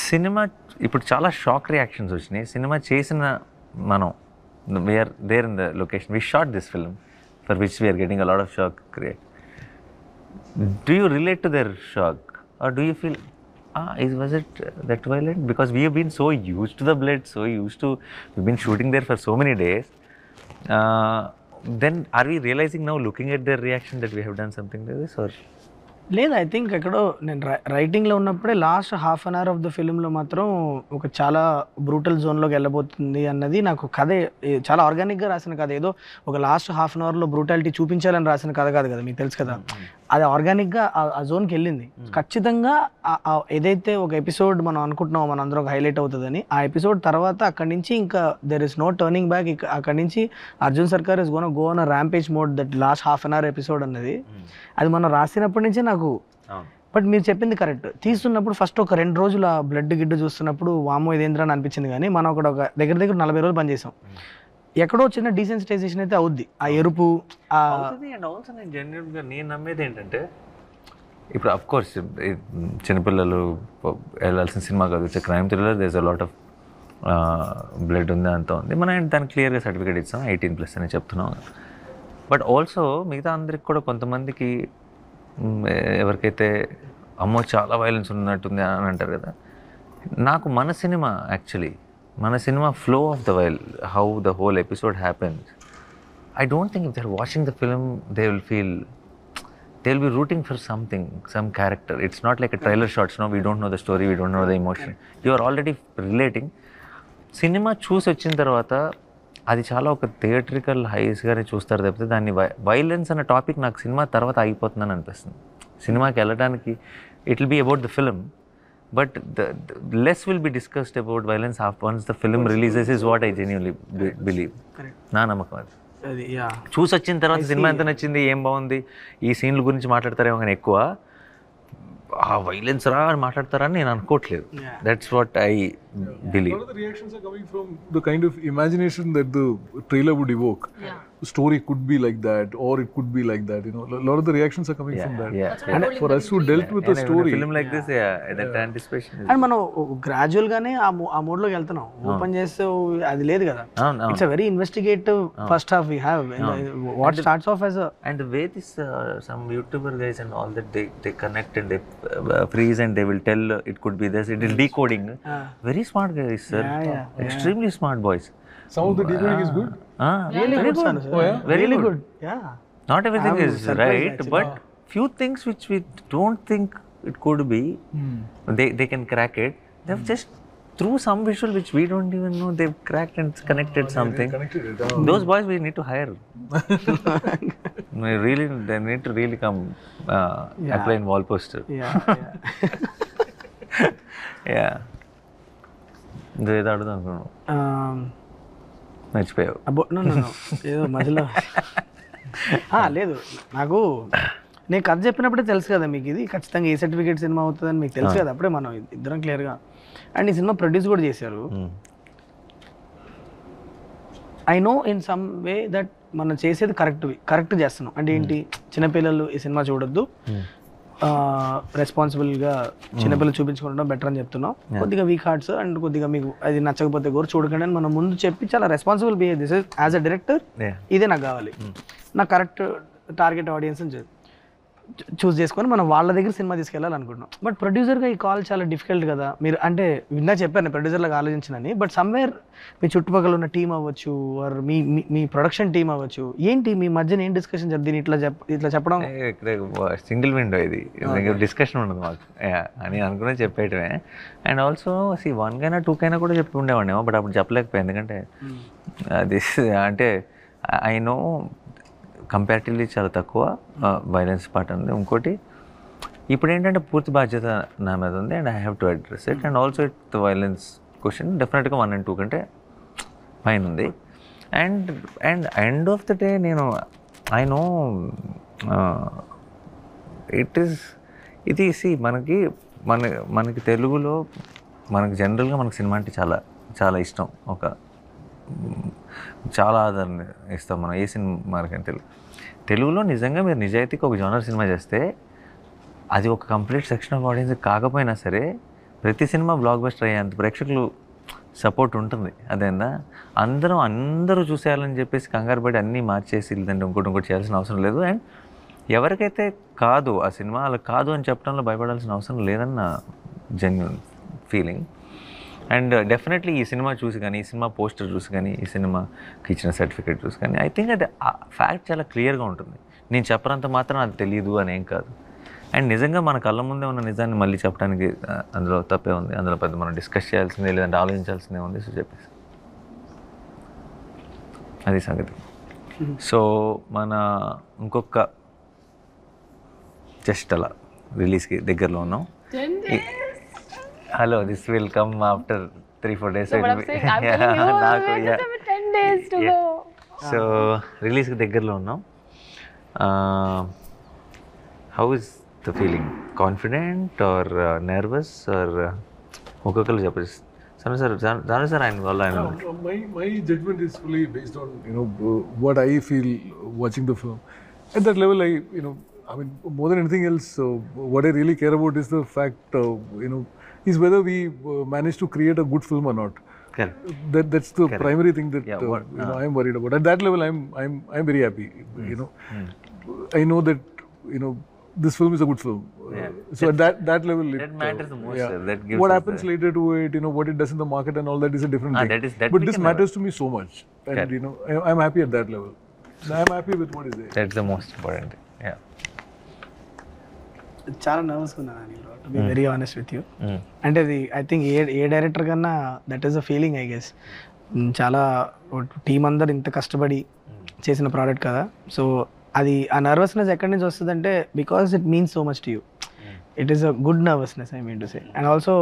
సినిమా ఇప్పుడు చాలా షాక్ రియాక్షన్స్ వచ్చినాయి. సినిమా చేసిన మనం we are there in the location. We shot this film for which we are getting a lot of shock create. Do you relate to their shock, or do you feel was it that violent? Because we have been so used to the blood, we've been shooting there for so many days. Then are we realizing now, looking at their reaction, that we have done something like this, or లేదు? ఐ థింక్ ఎక్కడో నేను రైటింగ్లో ఉన్నప్పుడే last half an hour of the ఫిలింలో మాత్రం ఒక చాలా బ్రూటల్ జోన్లోకి వెళ్ళబోతుంది అన్నది నాకు కథ చాలా ఆర్గానిక్గా రాసిన కథ. ఏదో ఒక లాస్ట్ హాఫ్ అన్ అవర్లో బ్రూటాలిటీ చూపించాలని రాసిన కథ కాదు కదా, మీకు తెలుసు కదా. అది ఆర్గానిక్గా ఆ జోన్కి వెళ్ళింది. ఖచ్చితంగా ఏదైతే ఒక ఎపిసోడ్ మనం అనుకుంటున్నామో మన అందరం ఒక హైలైట్ అవుతుందని, ఆ ఎపిసోడ్ తర్వాత అక్కడి నుంచి ఇంకా there is no turning back. అక్కడి నుంచి Arjun Sarkar is gonna go on a rampage mode. That last half an hour episode అన్నది అది మనం రాసినప్పటి నుంచే నాకు బట్ మీరు చెప్పింది కరెక్ట్. తీస్తున్నప్పుడు ఫస్ట్ ఒక 2 రోజులు ఆ బ్లడ్ గిడ్డు చూస్తున్నప్పుడు వామో ఇదేంద్రా అని అనిపించింది, కానీ మనం అక్కడ ఒక దగ్గర 40 రోజులు పనిచేసాం. ఎక్కడో చిన్న డీసెన్సిటైజేషన్ అయితే అవుద్ది, ఆ ఎరుపు అండ్ ఆల్సో నేను జెన్యున్గా నేను నమ్మేది ఏంటంటే, ఇప్పుడు అఫ్ కోర్స్ చిన్నపిల్లలు వెళ్ళాల్సిన సినిమా కాదు, it's crime thriller, there is a lot of blood ఉంది అంతా ఉంది, మనం దానికి క్లియర్గా సర్టిఫికేట్ ఇస్తాం 18+ అని చెప్తున్నాం. బట్ ఆల్సో మిగతా అందరికి కూడా కొంతమందికి ఎవరికైతే అమ్మో చాలా వైలెన్స్ ఉన్నట్టుంది అని అంటారు కదా, నాకు మన సినిమా యాక్చువల్లీ మన cinema flow of the while, how the whole episode happens, I don't think if they're watching the film, they'll be rooting for something, some character. It's not like a trailer shots, no, we don't know the story, we don't know the emotion. You are already relating. Cinema చూసి వచ్చిన తర్వాత అది చాలా ఒక థియేట్రికల్ హైస్గానే చూస్తారు తప్పితే దాన్ని వైలెన్స్ అనే టాపిక్ నాకు సినిమా తర్వాత అయిపోతుందని అనిపిస్తుంది. సినిమాకి వెళ్ళడానికి it will be about the film, but the less will be discussed about violence once the film releases is what I genuinely believe. నా నమ్మకం అది. చూసి వచ్చిన తర్వాత సినిమా ఎంత నచ్చింది, ఏం బాగుంది, ఈ సీన్ల గురించి మాట్లాడతారేమో కానీ ఎక్కువ ఆ వైలెన్స్ రా అని మాట్లాడతారని నేను అనుకోవట్లేదు. That's what I believe. A lot of the reactions are coming from the kind of imagination that the trailer would evoke. The story could be like that, or it could be like that. You know, a lot of the reactions are coming from that. And for us who dealt with the story, film like this, that anticipation is. And మనం గ్రాడ్యువల్ గానే ఆ మోడ్ లోకి వెళ్తున్నాం. ఓపెన్ చేస్తే అది లేదు కదా, it's a very investigative first half we have, what starts off as and the way this some YouTuber guys and all that they connect and they freeze and they will tell it could be this, it is decoding. Very smart guys, sir. Extremely smart boys. some of the decoding is good. really good. Oh, yeah? Very good. Yeah. Not everything is right, actually. but few things which we don't think it could be, they can crack it. They've just through some visual which we don't even know, they've cracked and connected something. Connected it. Those boys we need to hire. They need to really come apply in wall poster. Yeah. ఏదో అడుగుదాం అనుకున్నాను, మర్చిపోయావు. ఏదో మధ్యలో లేదు, నాకు నేను కథ చెప్పినప్పుడే తెలుసు కదా మీకు ఇది ఖచ్చితంగా ఏ సర్టిఫికేట్ సినిమా అవుతుందని మీకు తెలుసు కదా, అప్పుడే మనం ఇద్దరం క్లియర్గా. అండ్ ఈ సినిమా ప్రొడ్యూస్ కూడా చేశారు. I know in some way that మనం చేసేది కరెక్ట్ చేస్తున్నాం. అంటే ఏంటి, చిన్నపిల్లలు ఈ సినిమా చూడొద్దు, రెస్పాన్సిబుల్గా చిన్నపిల్లలు చూపించుకుంటాం బెటర్ అని చెప్తున్నాం. కొద్దిగా వీక్ హార్ట్స్ అండ్ కొద్దిగా మీకు అది నచ్చకపోతే కూడా చూడకండి అని మనం ముందు చెప్పి చాలా responsible behave this as a director, ఇదే నాకు కావాలి, నాకు కరెక్ట్ టార్గెట్ ఆడియన్స్ చూస్ చేసుకొని మనం వాళ్ళ దగ్గర సినిమా తీసుకెళ్ళాలనుకుంటున్నాం. బట్ ప్రొడ్యూసర్గా ఈ కాల్ చాలా డిఫికల్ట్ కదా. మీరు అంటే విన్నా చెప్పాను ప్రొడ్యూసర్లకు ఆలోచించినని, బట్ సమ్వేర్ మీ చుట్టుపక్కల ఉన్న టీం అవ్వచ్చు, ఆర్ మీ ప్రొడక్షన్ టీం అవ్వచ్చు, ఏంటి మీ మధ్యన ఏం డిస్కషన్ దీన్ని ఇట్లా చెప్పడం? సింగిల్ విండో ఇది, డిస్కషన్ ఉండదు మాకు అని అనుకునే చెప్పేయటమే. అండ్ ఆల్సో 1 కైనా 2 కైనా కూడా చెప్పి ఉండేవాడినేమో, బట్ అప్పుడు చెప్పలేకపోయాను. ఎందుకంటే అది అంటే ఐ నో కంపారిటివ్లీ చాలా తక్కువ వైలెన్స్ పార్ట్ ఉంది. ఇంకోటి ఇప్పుడు ఏంటంటే పూర్తి బాధ్యత నా మీద ఉంది, and I have to address it. And also it the violence question డెఫినెట్గా 1 and 2 కంటే పైన ఉంది. And end of the day నేను ఐ నో ఇది మనకి తెలుగులో మనకి జనరల్గా మనకు సినిమా అంటే చాలా చాలా ఇష్టం, చాలా ఆదరణ ఇస్తాం మనం ఏ సినిమాకి. తెలుగులో నిజంగా మీరు నిజాయితీకి ఒక జోనర్ సినిమా చేస్తే అది ఒక కంప్లీట్ సెక్షన్ ఆఫ్ ఆడియన్స్ కాకపోయినా సరే ప్రతి సినిమా బ్లాక్ బస్టర్ అయ్యేంత ప్రేక్షకులు సపోర్ట్ ఉంటుంది. అదేనా అందరూ చూసేయాలని చెప్పేసి కంగారు పడి అన్నీ మార్చేసి లేదంటే ఇంకోటి చేయాల్సిన అవసరం లేదు. అండ్ ఎవరికైతే కాదు ఆ సినిమా అలా కాదు అని చెప్పడంలో భయపడాల్సిన అవసరం లేదన్న జెన్యూన్ ఫీలింగ్. అండ్ డెఫినెట్లీ ఈ సినిమా చూసి కానీ, ఈ సినిమా పోస్టర్ చూసి కానీ, ఈ సినిమాకి ఇచ్చిన సర్టిఫికేట్ చూసి కానీ ఐ థింక్ అది ఫ్యాక్ట్ చాలా క్లియర్గా ఉంటుంది. నేను చెప్పనంత మాత్రం అది తెలియదు అని ఏం కాదు. అండ్ నిజంగా మన కళ్ళ ముందే ఉన్న నిజాన్ని మళ్ళీ చెప్పడానికి అందులో తప్పే ఉంది, అందులో పెద్ద మనం డిస్కస్ చేయాల్సిందే లేదంటే ఆలోచించాల్సిందే ఉంది. సో చెప్పేసి అది సంగతి. సో మన ఇంకొక జస్ట్ అలా రిలీజ్కి దగ్గరలో ఉన్నాం. Hello, this will come after 3-4 days. So రిలీజ్కి దగ్గరలో ఉన్నాం. How is the feeling? Confident or nervous or ఒక్కొక్కరు చెప్పచ్చు. జాను సార్ ఆయన వల్ల ఆయన My judgment is fully based on what I feel watching the film. At that level, I mean, more than anything else, what I really care about is the fact, is whether we manage to create a good film or not. That's the primary thing that I am worried about. At that level, I'm very happy. I know that this film is a good film. So at that level, that matters the most. Sir. That gives what happens later to it, what it does in the market and all that is a different thing. But this matters to me so much, and I'm happy at that level. I'm happy with what is there. That's the most important thing. Yeah. చాలా నర్వస్గా ఉన్నాను to be very honest with you. అంటే అది ఐ థింక్ ఏ డైరెక్టర్ కన్నా that is a feeling I guess. చాలా టీం అందరు ఇంత కష్టపడి చేసిన ప్రోడక్ట్ కదా. సో అది ఆ నర్వస్నెస్ ఎక్కడి నుంచి వస్తుందంటే because it means so much to you. It is a good nervousness I mean to say. And also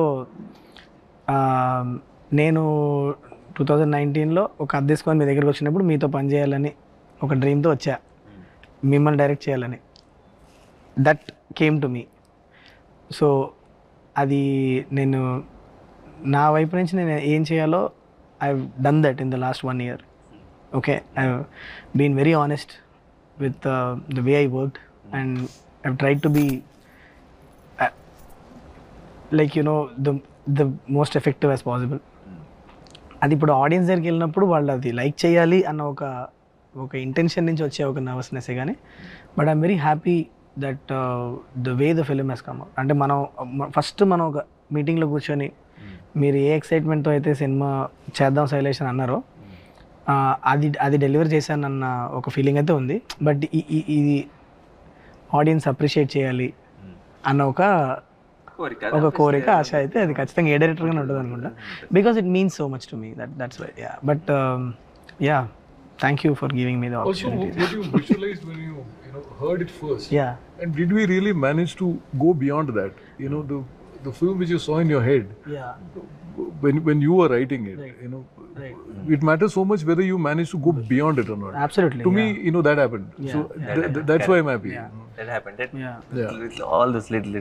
నేను 2019లో ఒక అద్దెసుకొని మీ దగ్గరికి వచ్చినప్పుడు మీతో పని చేయాలని ఒక డ్రీమ్తో వచ్చా, మిమ్మల్ని డైరెక్ట్ చేయాలని. That came to me. So అది నేను నా వైపు నుంచి నేను ఏం చేయాలో I done that in the last 1 year. Okay, I been very honest with the way I worked, and I've tried to be like the most effective as possible. అది ఇప్పుడు ఆడియన్స్ దగ్గరికి వెళ్ళినప్పుడు వాళ్ళు అది లైక్ చేయాలి అన్న ఒక ఇంటెన్షన్ నుంచి వచ్చే ఒక నర్వస్నెస్ కానీ, but I'm very happy that the way the film has come out. అంటే ఫస్ట్ మనం ఒక మీటింగ్లో కూర్చొని మీరు ఏ ఎక్సైట్మెంట్తో అయితే సినిమా చేద్దాం శైలేష్ అని అన్నారో అది డెలివర్ చేశానన్న ఒక ఫీలింగ్ అయితే ఉంది. బట్ ఇది ఆడియన్స్ అప్రిషియేట్ చేయాలి అన్న ఒక కోరిక, ఆశ అయితే అది ఖచ్చితంగా ఏ డైరెక్టర్గానే ఉంటుంది అనుకుంటా. Because it means so much to me that's why. Yeah, but yeah, thank you for giving me the opportunity. What you visualized when you heard it first? Yeah. And did we really manage to go beyond that? The film which you saw in your head. Yeah. When you were writing it, Right. it matters so much whether you manage to go beyond it or not. Absolutely. To me, that happened. So that's why I'm happy. That happened. Yeah. All this little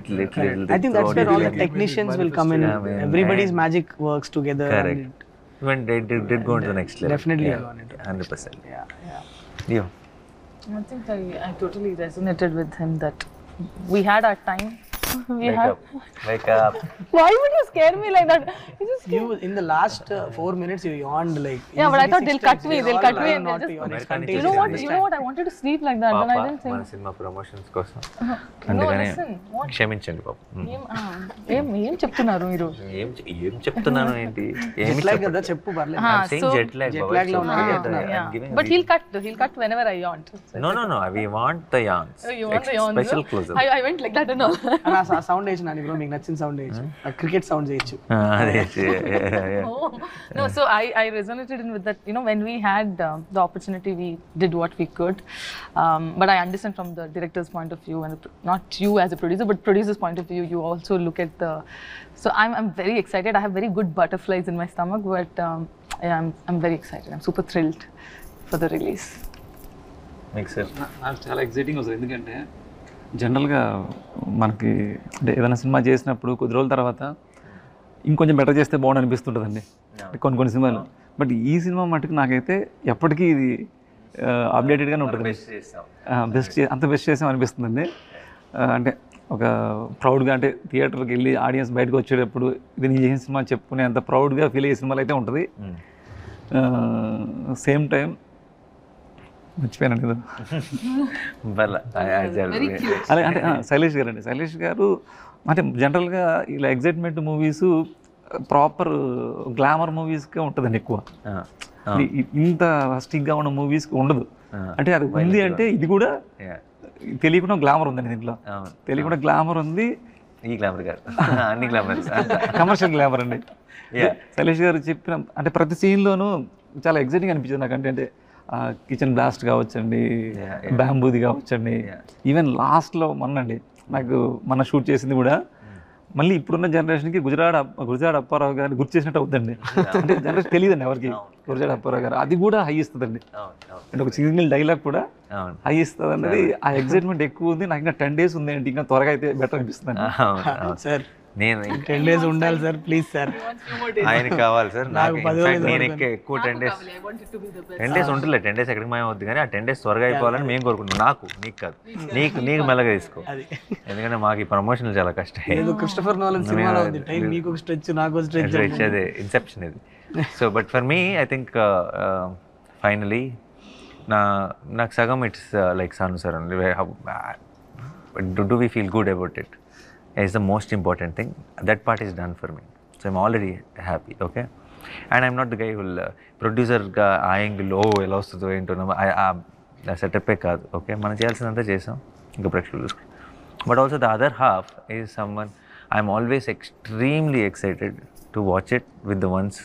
I think that's where all the technicians will come in. Everybody's magic works together. Correct. When they did go into the next level. Definitely gone into 100%. Yeah. You. I think I totally resonated with him that we had our time. Wake up. Why would you scare me like that? You just You in the last 4 minutes you yawned like. Yeah, but I thought they'll cut me. They'll cut me and not they'll your just. expectations. You know what? I wanted to sleep like that, but I didn't think. మన సినిమా ప్రమోషన్స్ కోసం No, అందుకని listen. What? క్షమించండి పాప. ఏం చెప్తున్నారు మీరు? ఏం చెప్తున్నాను ఏంటి? Jet lag కదా చెప్పు పర్లేదు. I'm saying jet lag. jet lag లో ఉన్నాను చెప్తున్నారు. Yeah. But he'll cut whenever I yawnt. No. We want the yawns. Oh, you want the yawns? Special close-up. I went like that and all. And ఆ సౌండ్ వేసిన బ్రో మీకు నచ్చిన సౌండ్ వేయచ్చు, క్రికెట్ సౌండ్ చేయొచ్చు. Oh. No, so I resonated in with that. When we had the opportunity, we did what we could. But I understand from the director's point of view, and not you as a producer, but producer's point of view, you also look at the. So I'm very excited. I have very good butterflies in my stomach, but yeah, I'm very excited. I'm super thrilled for the release. Makes sense. నాకు చాలా ఎక్సైటింగ్ వస్తుంది. ఎందుకంటే జనరల్గా మనకి అంటే ఏదైనా సినిమా చేసినప్పుడు కొద్ది రోజుల తర్వాత ఇంకొంచెం బెటర్ చేస్తే బాగుండు అనిపిస్తుంటుందండి కొన్ని సినిమాలు. బట్ ఈ సినిమా మటుకు నాకైతే ఎప్పటికీ ఇది అప్డేటెడ్గానే ఉంటుంది. అంత బెస్ట్ చేసాం అనిపిస్తుందండి. అంటే ఒక ప్రౌడ్గా, అంటే థియేటర్కి వెళ్ళి ఆడియన్స్ బయటకు వచ్చేటప్పుడు ఇది నేను చేసిన సినిమా చెప్పుకునే అంత ప్రౌడ్గా ఫీల్ అయ్యే సినిమాలు అయితే ఉంటుంది. సేమ్ టైం మర్చిపోయాను కదా అదే అంటే శైలేష్ గారు అండి. శైలేష్ గారు అంటే జనరల్గా ఇలా ఎగ్జైట్మెంట్ మూవీస్ ప్రాపర్ గ్లామర్ మూవీస్కే ఉంటుందండి ఎక్కువ. ఇంత స్టిక్గా ఉన్న మూవీస్కి ఉండదు. అంటే అది ఉంది అంటే ఇది కూడా తెలియకుండా గ్లామర్ ఉందండి దీంట్లో. తెలియకుండా గ్లామర్ ఉంది. ఈ గ్లామర్ కాదు, అన్ని గ్లామర్స్, కమర్షియల్ గ్లామర్ అండి. శైలేష్ గారు చెప్పిన అంటే ప్రతి సీన్లోనూ చాలా ఎగ్జైటింగ్ అనిపించింది నాకు. అంటే కిచెన్ బ్లాస్ట్ కావచ్చండి, బ్యాంబూది కావచ్చండి, ఈవెన్ లాస్ట్లో మొన్నండి నాకు షూట్ చేసింది కూడా మళ్ళీ ఇప్పుడున్న జనరేషన్కి గురజాడ అప్పారావు గారిని గుర్తు చేసినట్టు అవుతుందండి. అంటే జనరేషన్ తెలియదండి ఎవరికి గురజాడ అప్పారావు గారు. అది కూడా హై ఇస్తుందండి. అంటే ఒక సింగిల్ డైలాగ్ కూడా హై ఇస్తుంది అన్నది ఆ ఎక్సైట్మెంట్ ఎక్కువ ఉంది. నాకు ఇంకా 10 days ఉంది ఏంటి, ఇంకా త్వరగా అయితే బెటర్ అనిపిస్తుంది. సార్ నేను 10 days ఉండాలి సార్, ప్లీజ్ సార్. ఆయనకి కావాలి సార్. నాకు నేను ఎక్కువ 10 days I want it to be the best. 10 days ఉంటుందిలే. 10 days ఎక్కడికి మాయం అవుద్ది, కానీ ఆ 10 days త్వరగా అయిపోవాలని మేము కోరుకుంటున్నాం. నాకు, నీకు కాదు, నీకు మెల్లగా తీసుకో. ఎందుకంటే మాకు ఈ ప్రమోషన్లు చాలా కష్టం. ఏదో క్రిస్టోఫర్ నోలన్ సినిమాలో ఉంది, టైం మీకు ఒక స్ట్రెచ్ నాకు స్ట్రెచ్ ఇచ్చేది ఇన్సెప్షన్ ఇది. So but for me I think finally నాకు సగం it's like Sanu sir only. Do we feel good about it is the most important thing. That part is done for me, so I'm already happy. Okay, and I'm not the guy who will producer ga angle ela vastudo ento na setup e kaadu. Okay, మనం చేయాల్సినంత చేసాం, ఇంకా ప్రేక్షకులు చూసుకుంటాం. But also the other half is someone I'm always extremely excited to watch it with the ones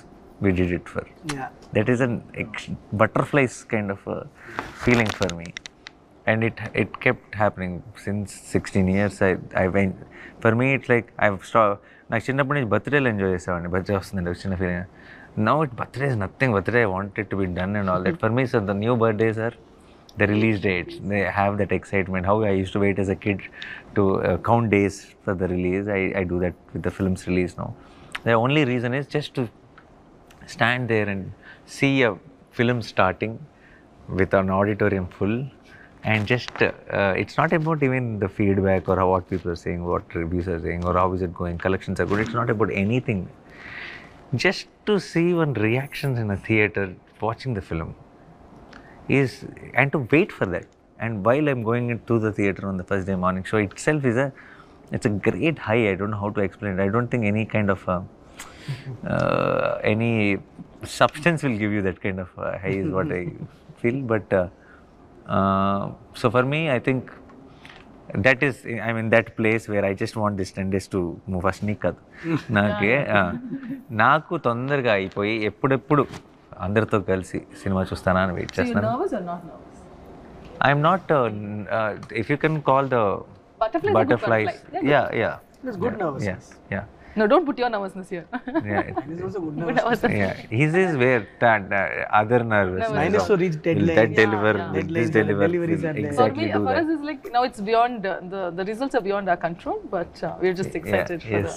we did it for. That is an butterflies kind of feeling for me. And it kept happening since 16 years. I went, for me it's like I've stopped. నాకు చిన్నప్పటి నుంచి బర్త్డేలు ఎంజాయ్ చేసేవాడిని. బర్త్డే వస్తుందండి చిన్న feeling. Now it birthday is nothing. Birthday I want it to be done and all that. For me sir the new birthdays are the release dates. They have that excitement. How I used to wait as a kid to count days for the release. I do that with the film's release now. The only reason is just to stand there and see a film starting with an auditorium full. And just, it's not about even the feedback or what people are saying, what reviews are saying, or how is it going, collections are good. It's not about anything. Just to see one reactions in a theater watching the film is, and to wait for that. And while I'm going into the theater on the first day morning show itself is it's a great high. I don't know how to explain it. I don't think any kind of any substance will give you that kind of high is what I feel. But so for me, I think that is, I'm in that place where I just want this 10 days to move fast. నీకదు నాకు తొందరగా అయిపోయి ఎప్పుడెప్పుడు అందరితో కలిసి సినిమా చూస్తానా అని వెయిట్ చేస్తాను. Nervous or not nervous? I'm not, if you can call the butterflies. Yeah. It's good nervousness. Yeah. No, don't put your nervousness here. Yeah. It's also good Good nervousness. nervousness. Yeah. His is where that other nervous. Mine is to reach Will deadline. that deliver? Yeah. Will this Deadlines, deliver? deliveries Will are there. For exactly me, do for that? us, it's like now it's beyond the results are beyond our control, but we're just excited for Yes.